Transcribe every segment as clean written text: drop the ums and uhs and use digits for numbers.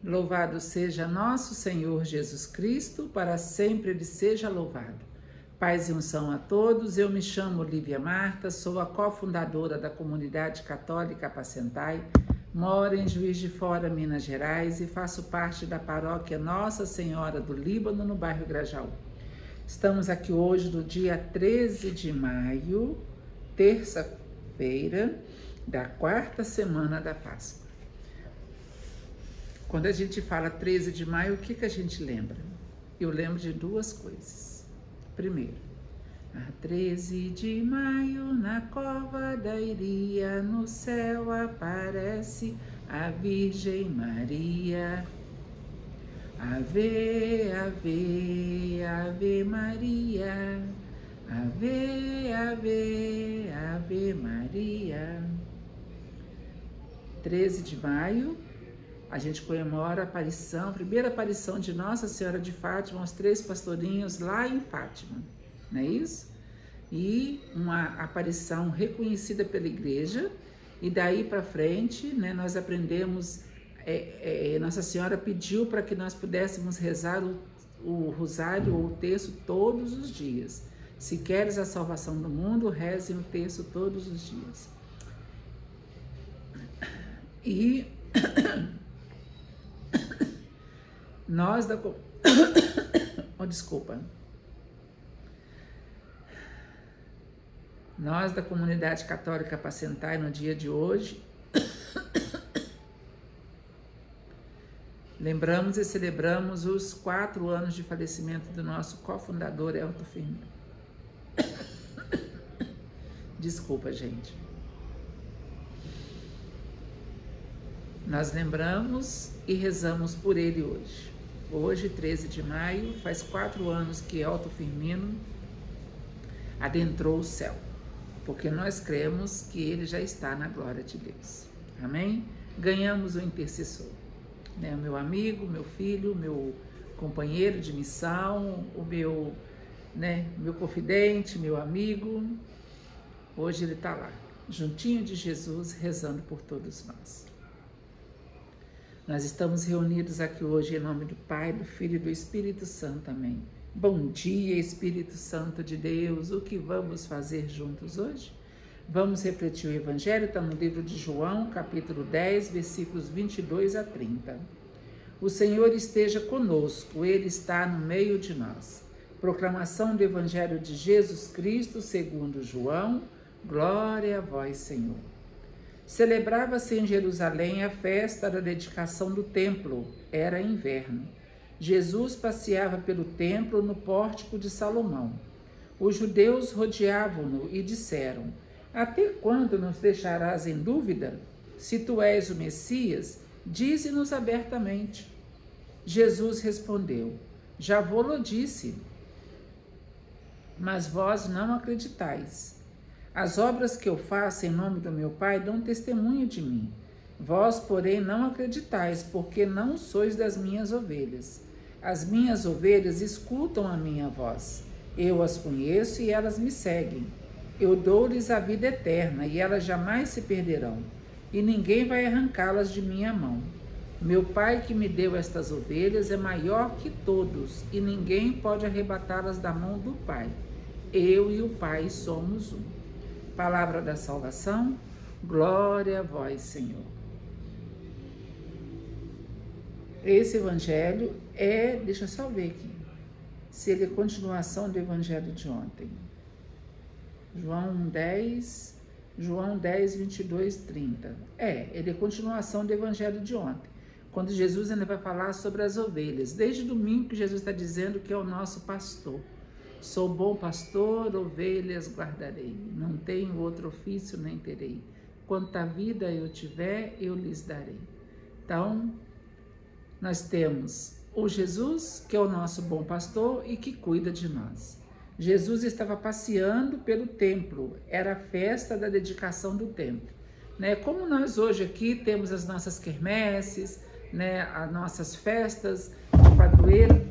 Louvado seja nosso Senhor Jesus Cristo, para sempre Ele seja louvado. Paz e unção a todos, eu me chamo Lívia Marta, sou a cofundadora da Comunidade Católica Apacentai, moro em Juiz de Fora, Minas Gerais e faço parte da paróquia Nossa Senhora do Líbano, no bairro Grajaú. Estamos aqui hoje no dia 13 de maio, terça-feira da quarta semana da Páscoa. Quando a gente fala 13 de maio, o que a gente lembra? Eu lembro de duas coisas. Primeiro, a 13 de maio, na cova da Iria, no céu aparece a Virgem Maria. Ave, ave, ave Maria. Ave, ave, ave Maria. 13 de maio, a gente comemora a aparição, a primeira aparição de Nossa Senhora de Fátima aos 3 pastorinhos lá em Fátima, não é isso? E uma aparição reconhecida pela igreja, e daí para frente, né, nós aprendemos, Nossa Senhora pediu para que nós pudéssemos rezar o rosário ou o terço todos os dias. Se queres a salvação do mundo, rezem o terço todos os dias. E nós da Nós da Comunidade Católica Apacentai, no dia de hoje, lembramos e celebramos os 4 anos de falecimento do nosso cofundador Elton Firmino. Desculpa, gente. Nós lembramos e rezamos por ele hoje. Hoje, 13 de maio, faz 4 anos que Elton Firmino adentrou o céu, porque nós cremos que ele já está na glória de Deus. Amém? Ganhamos o intercessor, né? O meu amigo, meu filho, meu companheiro de missão, o meu confidente, meu amigo. Hoje ele está lá, juntinho de Jesus, rezando por todos nós. Nós estamos reunidos aqui hoje em nome do Pai, do Filho e do Espírito Santo. Amém. Bom dia, Espírito Santo de Deus. O que vamos fazer juntos hoje? Vamos refletir o Evangelho, está no livro de João, capítulo 10, versículos 22 a 30. O Senhor esteja conosco, Ele está no meio de nós. Proclamação do Evangelho de Jesus Cristo, segundo João. Glória a vós, Senhor. Celebrava-se em Jerusalém a festa da dedicação do templo. Era inverno. Jesus passeava pelo templo no pórtico de Salomão. Os judeus rodeavam-no e disseram: até quando nos deixarás em dúvida? Se tu és o Messias, dize-nos abertamente. Jesus respondeu: já vô-lo disse, mas vós não acreditais. As obras que eu faço em nome do meu Pai dão testemunho de mim. Vós, porém, não acreditais, porque não sois das minhas ovelhas. As minhas ovelhas escutam a minha voz. Eu as conheço e elas me seguem. Eu dou-lhes a vida eterna e elas jamais se perderão, e ninguém vai arrancá-las de minha mão. Meu Pai que me deu estas ovelhas é maior que todos, e ninguém pode arrebatá-las da mão do Pai. Eu e o Pai somos um. Palavra da salvação, glória a vós, Senhor. Esse evangelho deixa eu só ver aqui, se ele é continuação do evangelho de ontem. João 10, 22, 30. Ele é continuação do evangelho de ontem, quando Jesus ainda vai falar sobre as ovelhas. Desde domingo que Jesus está dizendo que é o nosso pastor. Sou bom pastor, ovelhas guardarei. Não tenho outro ofício nem terei. Quanta vida eu tiver, eu lhes darei. Então, nós temos o Jesus, que é o nosso bom pastor e que cuida de nós. Jesus estava passeando pelo templo. Era a festa da dedicação do templo, né? Como nós hoje aqui temos as nossas quermesses, né? As nossas festas de padroeira,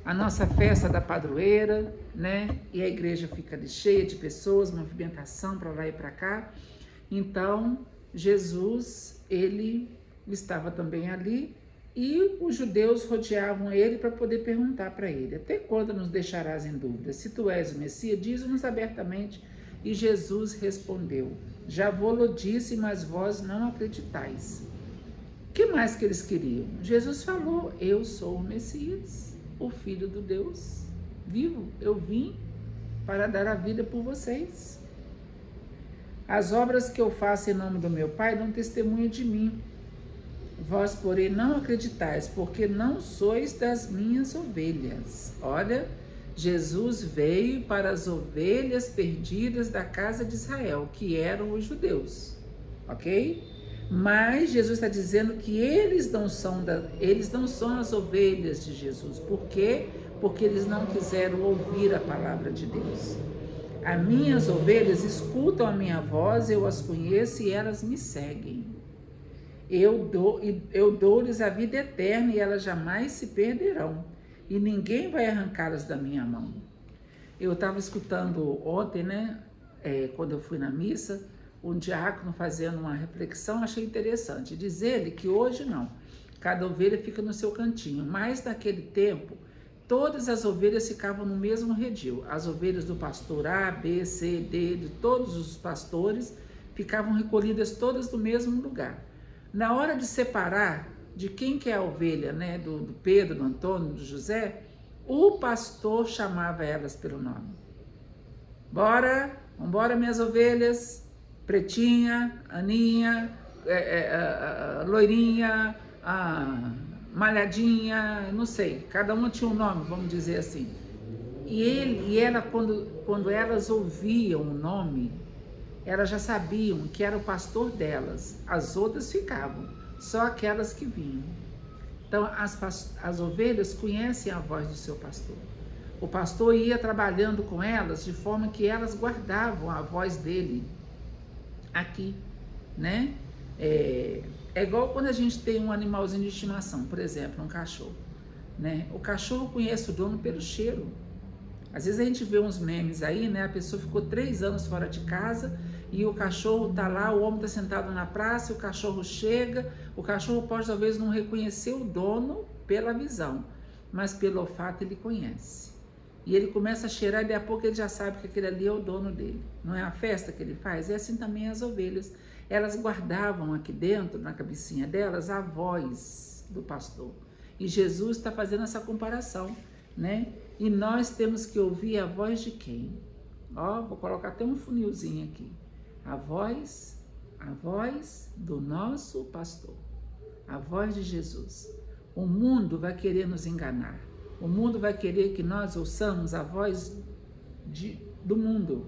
a nossa festa da padroeira, né? E a igreja fica ali cheia de pessoas, movimentação para lá e para cá. Então, Jesus, ele estava também ali E os judeus rodeavam ele para poder perguntar para ele: até quando nos deixarás em dúvida? Se tu és o Messias, diz-nos abertamente. E Jesus respondeu: já vou-lo disse, mas vós não acreditais. O que mais que eles queriam? Jesus falou: eu sou o Messias, o Filho do Deus vivo. Eu vim para dar a vida por vocês. As obras que eu faço em nome do meu Pai dão testemunho de mim. Vós, porém, não acreditais, porque não sois das minhas ovelhas. Olha, Jesus veio para as ovelhas perdidas da casa de Israel, que eram os judeus, ok? Mas Jesus está dizendo que eles não são as ovelhas de Jesus. Por quê? Porque eles não quiseram ouvir a palavra de Deus. As minhas ovelhas escutam a minha voz, eu as conheço e elas me seguem. Eu dou-lhes a vida eterna e elas jamais se perderão, e ninguém vai arrancá-las da minha mão. Eu estava escutando ontem, quando eu fui na missa, um diácono fazendo uma reflexão, achei interessante. Diz ele que hoje não, cada ovelha fica no seu cantinho, mas naquele tempo, todas as ovelhas ficavam no mesmo redil. As ovelhas do pastor A, B, C, D, de todos os pastores, ficavam recolhidas todas no mesmo lugar. Na hora de separar de quem que é a ovelha, do Pedro, do Antônio, do José, o pastor chamava elas pelo nome. Vambora minhas ovelhas, Pretinha, Aninha, Loirinha, Malhadinha, não sei, cada uma tinha um nome, vamos dizer assim. E ela, quando elas ouviam o nome, elas já sabiam que era o pastor delas, as outras ficavam, só aquelas que vinham. Então, as ovelhas conhecem a voz do seu pastor. O pastor ia trabalhando com elas de forma que elas guardavam a voz dele aqui, né? É igual quando a gente tem um animalzinho de estimação, por exemplo, um cachorro, né? O cachorro conhece o dono pelo cheiro. Às vezes a gente vê uns memes aí, né? A pessoa ficou 3 anos fora de casa e o cachorro tá lá, o homem tá sentado na praça, o cachorro chega, o cachorro pode talvez não reconhecer o dono pela visão, mas pelo olfato ele conhece. E ele começa a cheirar e daqui a pouco ele já sabe que aquele ali é o dono dele. Não é a festa que ele faz? É assim também as ovelhas. Elas guardavam aqui dentro, na cabecinha delas, a voz do pastor. E Jesus está fazendo essa comparação, né? E nós temos que ouvir a voz de quem? Vou colocar até um funilzinho aqui. A voz do nosso pastor. A voz de Jesus. O mundo vai querer nos enganar. O mundo vai querer que nós ouçamos a voz do mundo.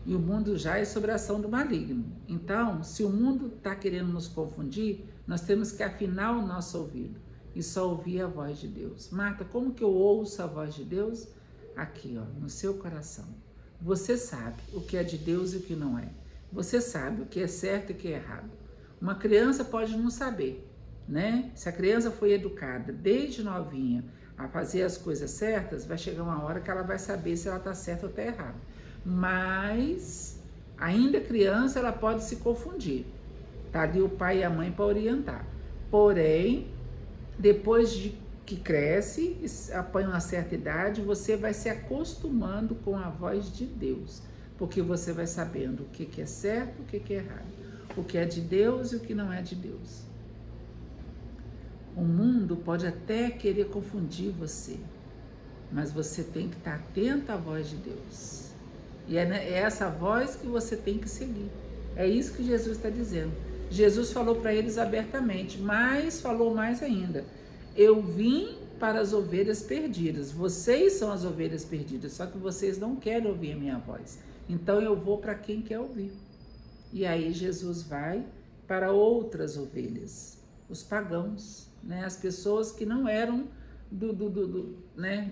E o mundo já é sob a ação do maligno. Então, se o mundo está querendo nos confundir, nós temos que afinar o nosso ouvido e só ouvir a voz de Deus. Marta, como que eu ouço a voz de Deus? Aqui, no seu coração. Você sabe o que é de Deus e o que não é. Você sabe o que é certo e o que é errado. Uma criança pode não saber, né? Se a criança foi educada desde novinha a fazer as coisas certas, vai chegar uma hora que ela vai saber se ela está certa ou está errada. Mas, ainda criança, ela pode se confundir. Tá ali o pai e a mãe para orientar. Porém, depois de que cresce, apanha uma certa idade, você vai se acostumando com a voz de Deus. Porque você vai sabendo o que é certo e o que é errado. O que é de Deus e o que não é de Deus. O mundo pode até querer confundir você, mas você tem que estar atento à voz de Deus. E é essa voz que você tem que seguir. É isso que Jesus está dizendo. Jesus falou para eles abertamente, mas falou mais ainda. Eu vim para as ovelhas perdidas. Vocês são as ovelhas perdidas, só que vocês não querem ouvir a minha voz. Então eu vou para quem quer ouvir. E aí Jesus vai para outras ovelhas, os pagãos, né? As pessoas que não eram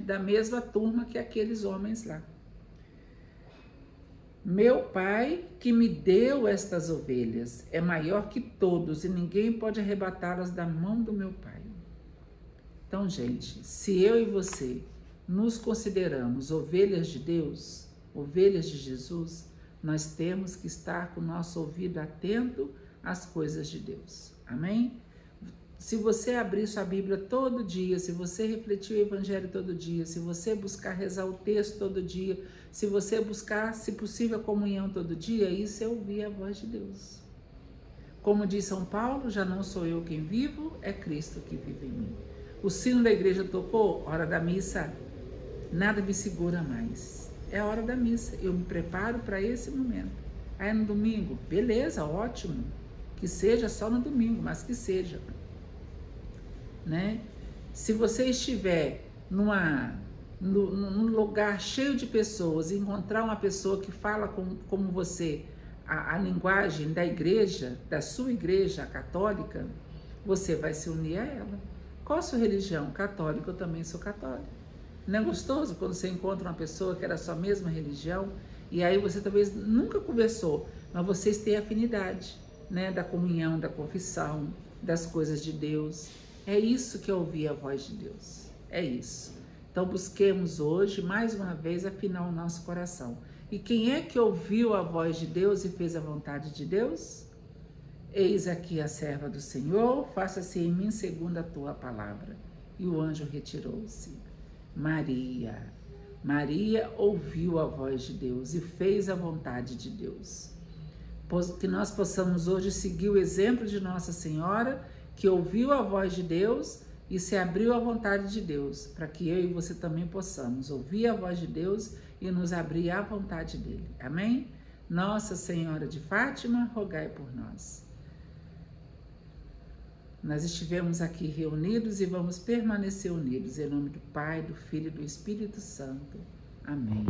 da mesma turma que aqueles homens lá. Meu Pai que me deu estas ovelhas é maior que todos e ninguém pode arrebatá-las da mão do meu Pai. Então, gente, se eu e você nos consideramos ovelhas de Deus, ovelhas de Jesus, nós temos que estar com o nosso ouvido atento às coisas de Deus. Amém? Se você abrir sua Bíblia todo dia, se você refletir o Evangelho todo dia, se você buscar rezar o texto todo dia, se você buscar, se possível, a comunhão todo dia, isso é ouvir a voz de Deus. Como diz São Paulo, já não sou eu quem vivo, é Cristo que vive em mim. O sino da igreja tocou, hora da missa, nada me segura mais. É a hora da missa, eu me preparo para esse momento. Aí no domingo, beleza, ótimo, que seja só no domingo, mas que seja. Né? Se você estiver num lugar cheio de pessoas e encontrar uma pessoa que fala como você, a linguagem da igreja, da sua igreja, a católica, você vai se unir a ela. Qual a sua religião? Católica, eu também sou católica. Não é gostoso quando você encontra uma pessoa que era da sua mesma religião e aí você talvez nunca conversou, mas vocês têm afinidade, né? Da comunhão, da confissão, das coisas de Deus. É isso que é ouvir a voz de Deus. É isso. Então busquemos hoje, mais uma vez, afinar o nosso coração. E quem é que ouviu a voz de Deus e fez a vontade de Deus? Eis aqui a serva do Senhor, faça-se em mim segundo a tua palavra. E o anjo retirou-se. Maria ouviu a voz de Deus e fez a vontade de Deus. Que nós possamos hoje seguir o exemplo de Nossa Senhora, que ouviu a voz de Deus e se abriu à vontade de Deus, para que eu e você também possamos ouvir a voz de Deus e nos abrir à vontade dele. Amém? Nossa Senhora de Fátima, rogai por nós. Nós estivemos aqui reunidos e vamos permanecer unidos. Em nome do Pai, do Filho e do Espírito Santo. Amém.